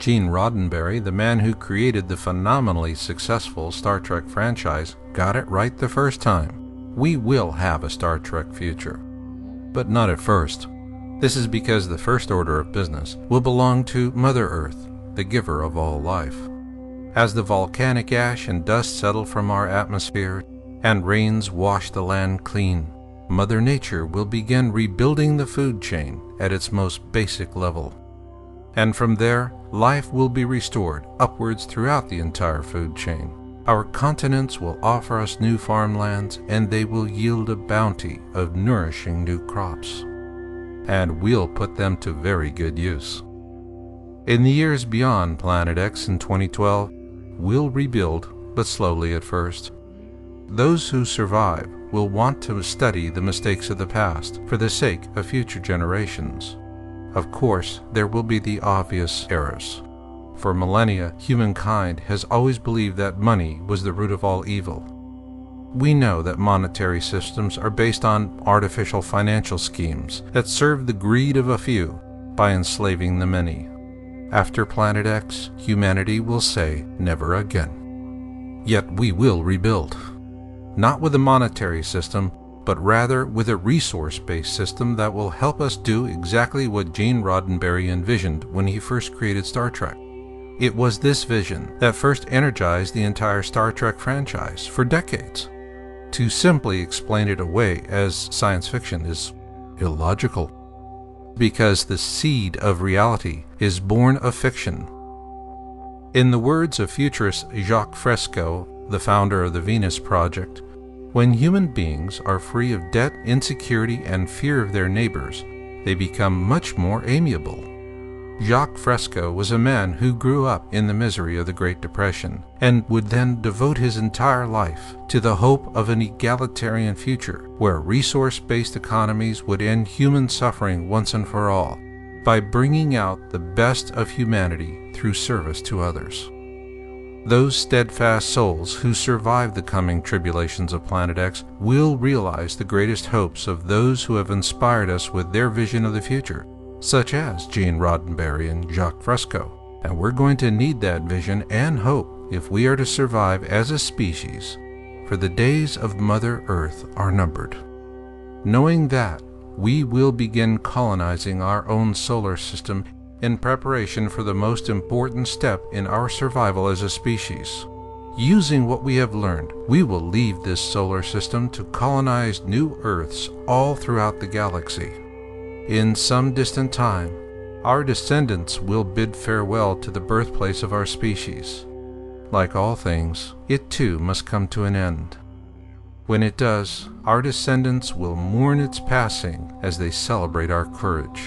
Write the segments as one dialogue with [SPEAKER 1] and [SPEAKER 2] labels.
[SPEAKER 1] Gene Roddenberry, the man who created the phenomenally successful Star Trek franchise, got it right the first time. We will have a Star Trek future. But not at first. This is because the first order of business will belong to Mother Earth, the giver of all life. As the volcanic ash and dust settle from our atmosphere and rains wash the land clean, Mother Nature will begin rebuilding the food chain at its most basic level. And from there, life will be restored upwards throughout the entire food chain. Our continents will offer us new farmlands, and they will yield a bounty of nourishing new crops. And we'll put them to very good use. In the years beyond Planet X in 2012, we'll rebuild, but slowly at first. Those who survive will want to study the mistakes of the past for the sake of future generations. Of course, there will be the obvious errors. For millennia, humankind has always believed that money was the root of all evil. We know that monetary systems are based on artificial financial schemes that serve the greed of a few by enslaving the many. After Planet X, humanity will say never again. Yet we will rebuild. Not with a monetary system, but rather with a resource-based system that will help us do exactly what Gene Roddenberry envisioned when he first created Star Trek. It was this vision that first energized the entire Star Trek franchise for decades. To simply explain it away as science fiction is illogical, because the seed of reality is born of fiction. In the words of futurist Jacques Fresco, the founder of the Venus Project, when human beings are free of debt, insecurity, and fear of their neighbors, they become much more amiable. Jacques Fresco was a man who grew up in the misery of the Great Depression and would then devote his entire life to the hope of an egalitarian future where resource-based economies would end human suffering once and for all by bringing out the best of humanity through service to others. Those steadfast souls who survive the coming tribulations of Planet X will realize the greatest hopes of those who have inspired us with their vision of the future, such as Gene Roddenberry and Jacques Fresco. And we're going to need that vision and hope if we are to survive as a species, for the days of Mother Earth are numbered. Knowing that, we will begin colonizing our own solar system in preparation for the most important step in our survival as a species. Using what we have learned, we will leave this solar system to colonize new Earths all throughout the galaxy. In some distant time, our descendants will bid farewell to the birthplace of our species. Like all things, it too must come to an end. When it does, our descendants will mourn its passing as they celebrate our courage.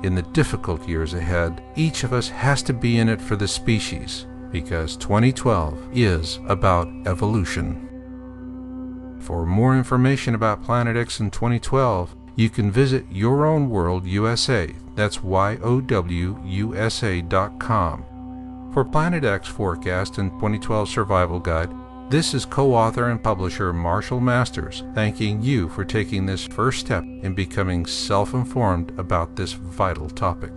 [SPEAKER 1] In the difficult years ahead, each of us has to be in it for the species, because 2012 is about evolution. For more information about Planet X in 2012, you can visit Your Own World USA, that's YOWUSA.com. For Planet X Forecast and 2012 Survival Guide, this is co-author and publisher Marshall Masters thanking you for taking this first step in becoming self-informed about this vital topic.